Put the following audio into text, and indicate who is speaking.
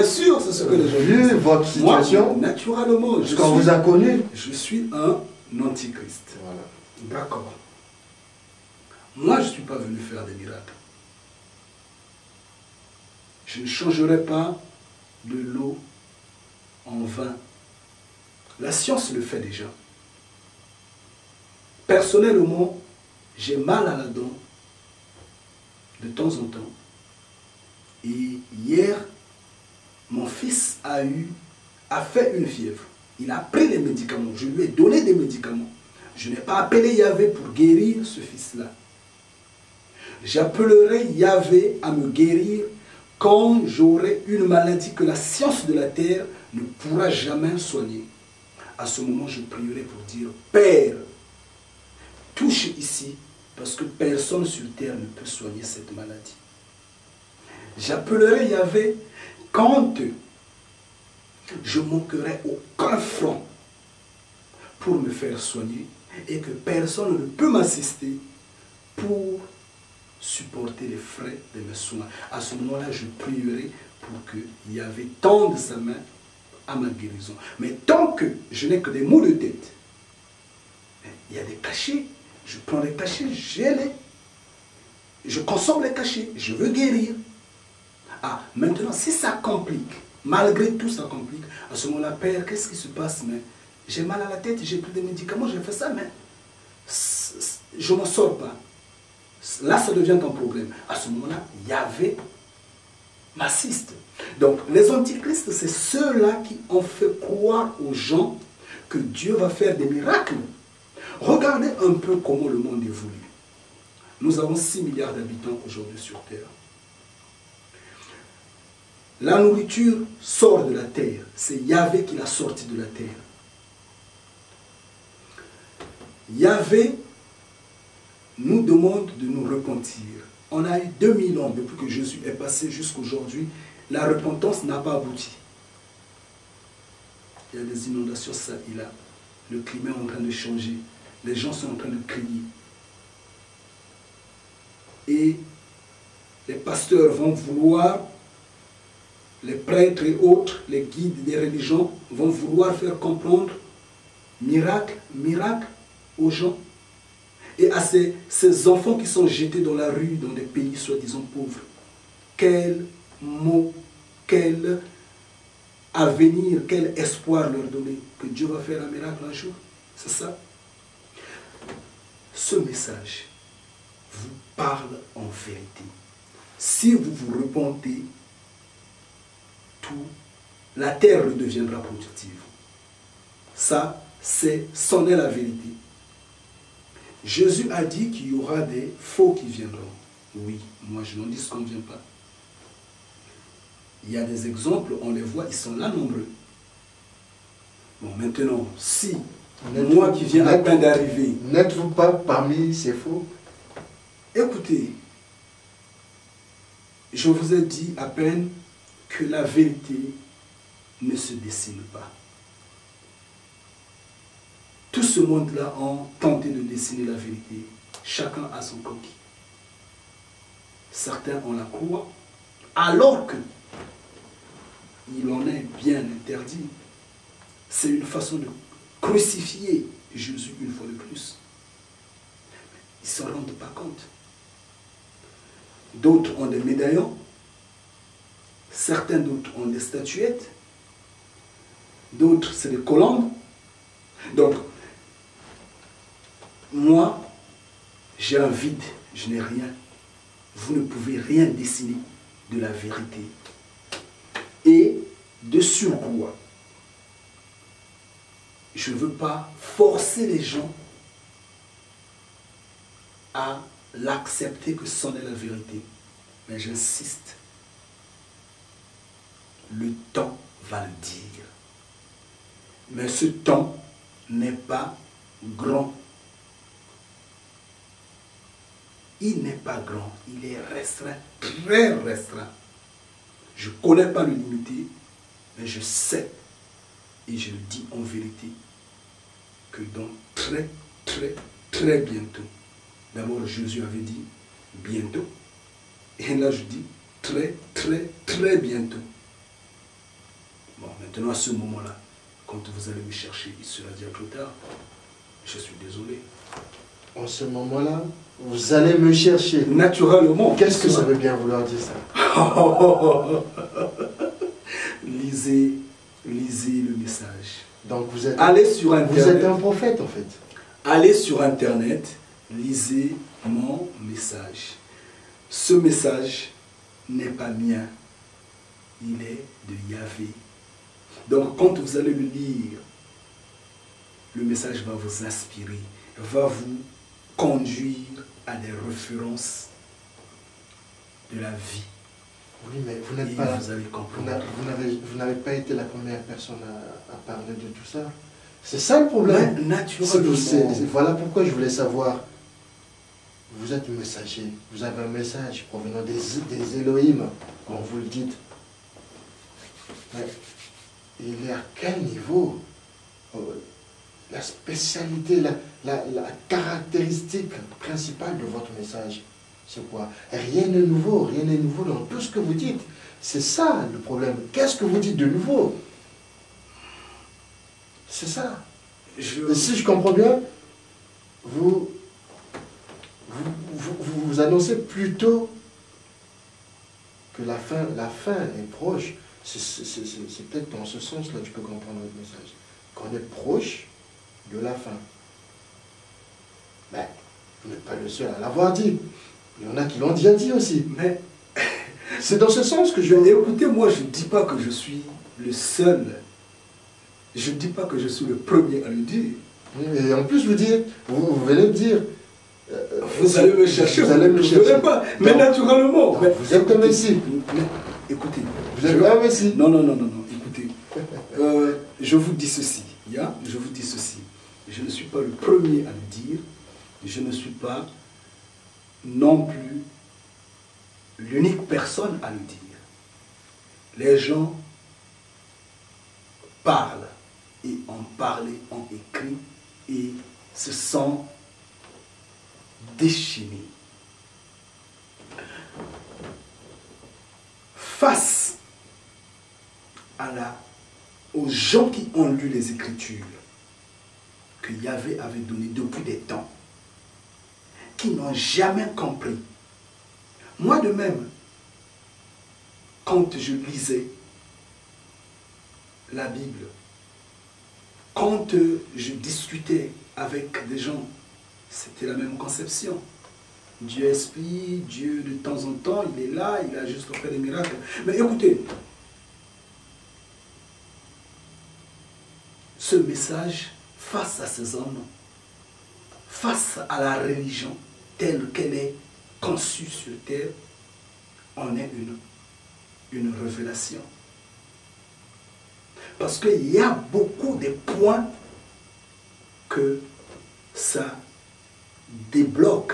Speaker 1: Bien sûr, c'est ce que les gens
Speaker 2: Vu
Speaker 1: disent.
Speaker 2: votre situation,
Speaker 1: moi, naturellement,
Speaker 2: ce qu'on vous a connu.
Speaker 1: Je suis un antichrist.
Speaker 2: Voilà.
Speaker 1: D'accord. Moi, je ne suis pas venu faire des miracles. Je ne changerai pas de l'eau en vin. La science le fait déjà. Personnellement, j'ai mal à la dent de temps en temps. Et hier, mon fils a fait une fièvre. Il a pris les médicaments. Je lui ai donné des médicaments. Je n'ai pas appelé Yahvé pour guérir ce fils-là. J'appellerai Yahvé à me guérir quand j'aurai une maladie que la science de la terre ne pourra jamais soigner. À ce moment, je prierai pour dire, Père, touche ici, parce que personne sur terre ne peut soigner cette maladie. J'appellerai Yahvé quand je manquerai aucun franc pour me faire soigner et que personne ne peut m'assister pour supporter les frais de mes soins. À ce moment-là, je prierai pour que Yahvé tende sa main à ma guérison. Mais tant que je n'ai que des maux de tête, il y a des cachets, je prends les cachets, je consomme les cachets, je veux guérir. Ah, maintenant, si ça complique, malgré tout ça complique, à ce moment-là, Père, qu'est-ce qui se passe? Mais j'ai mal à la tête, j'ai pris des médicaments, j'ai fait ça, mais je ne m'en sors pas. Là, ça devient un problème. À ce moment-là, Yahvé m'assiste. Donc, les antichrists, c'est ceux-là qui ont fait croire aux gens que Dieu va faire des miracles. Regardez un peu comment le monde évolue. Nous avons 6 milliards d'habitants aujourd'hui sur Terre. La nourriture sort de la terre. C'est Yahvé qui l'a sortie de la terre. Yahvé nous demande de nous repentir. On a eu 2000 ans depuis que Jésus est passé jusqu'à aujourd'hui. La repentance n'a pas abouti. Il y a des inondations ça et là. Le climat est en train de changer. Les gens sont en train de crier. Et les pasteurs vont vouloir, les prêtres et autres, les guides des religions vont vouloir faire comprendre miracle, miracle aux gens. Et à ces enfants qui sont jetés dans la rue, dans des pays soi-disant pauvres, quel mot, quel avenir, quel espoir leur donner, que Dieu va faire un miracle un jour. C'est ça. Ce message vous parle en vérité. Si vous vous repentez, la terre redeviendra productive. Ça, c'en est la vérité. Jésus a dit qu'il y aura des faux qui viendront. Oui, moi je n'en dis qu'on ne vient pas. Il y a des exemples, on les voit, ils sont là nombreux. Bon, maintenant, si moi qui viens à peine d'arriver...
Speaker 2: N'êtes-vous pas parmi ces faux?
Speaker 1: Écoutez, je vous ai dit à peine que la vérité ne se dessine pas. Tout ce monde-là ont tenté de dessiner la vérité. Chacun a son coquille. Certains ont la croix, alors que il en est bien interdit. C'est une façon de crucifier Jésus une fois de plus. Ils ne s'en rendent pas compte. D'autres ont des médaillons. Certains d'autres ont des statuettes. D'autres, c'est des colombes. Donc, moi, j'ai un vide, je n'ai rien. Vous ne pouvez rien dessiner de la vérité. Et de surcroît, je ne veux pas forcer les gens à l'accepter que c'en est la vérité. Mais j'insiste. Le temps va le dire. Mais ce temps n'est pas grand. Il n'est pas grand, il est restreint, très restreint. Je ne connais pas le limité, mais je sais, et je le dis en vérité, que dans très, très, très bientôt, d'abord Jésus avait dit bientôt, et là je dis très, très, très bientôt, Maintenant, à ce moment-là, quand vous allez me chercher, il sera déjà trop tard. Je suis désolé.
Speaker 2: En ce moment-là, vous allez me chercher.
Speaker 1: Naturellement.
Speaker 2: Qu'est-ce que ça veut bien vouloir dire ça?
Speaker 1: Lisez le message.
Speaker 2: Donc vous êtes,
Speaker 1: Allez sur Internet.
Speaker 2: vous êtes un prophète en fait.
Speaker 1: Allez sur Internet, lisez mon message. Ce message n'est pas mien, il est de Yahvé. Donc quand vous allez le lire, le message va vous inspirer, va vous conduire à des références de la vie.
Speaker 2: Oui, mais vous
Speaker 1: Et
Speaker 2: n'êtes pas,
Speaker 1: vous allez comprendre.
Speaker 2: vous n'avez pas été la première personne à parler de tout ça. C'est ça le problème.
Speaker 1: Ouais, naturellement.
Speaker 2: Voilà pourquoi je voulais savoir. Vous êtes messager, vous avez un message provenant des Elohim, comme vous le dites. Mais il est à quel niveau la spécialité, la caractéristique principale de votre message? C'est quoi? Rien de nouveau, rien n'est nouveau dans tout ce que vous dites. C'est ça le problème. Qu'est-ce que vous dites de nouveau? C'est ça. Et si je comprends bien, vous annoncez plutôt que la fin est proche. C'est peut-être dans ce sens-là que je peux comprendre votre message. Qu'on est proche de la fin. Mais vous n'êtes pas le seul à l'avoir dit. Il y en a qui l'ont déjà dit aussi.
Speaker 1: Mais
Speaker 2: c'est dans ce sens que je...
Speaker 1: Écoutez, moi je ne dis pas que je suis le seul. Je ne dis pas que je suis le premier à le dire.
Speaker 2: Et en plus, vous venez de dire...
Speaker 1: vous allez me chercher,
Speaker 2: vous allez me chercher.
Speaker 1: Pas. Mais naturellement.
Speaker 2: Mais vous êtes un messie.
Speaker 1: Écoutez.
Speaker 2: Vous êtes un messie.
Speaker 1: Non, écoutez. Je vous dis ceci. Je vous dis ceci. Je ne suis pas le premier à le dire. Je ne suis pas non plus l'unique personne à le dire. Les gens parlent et ont parlé, ont écrit et se sont déchaînés. Face aux gens qui ont lu les Écritures que Yahvé avait données depuis des temps, qui n'ont jamais compris. Moi de même, quand je lisais la Bible, quand je discutais avec des gens, c'était la même conception. Dieu esprit, Dieu de temps en temps, il est là, il a juste fait des miracles. Mais écoutez, ce message, face à ces hommes, face à la religion telle qu'elle est conçue sur terre, on est une révélation. Parce qu'il y a beaucoup de points que ça débloque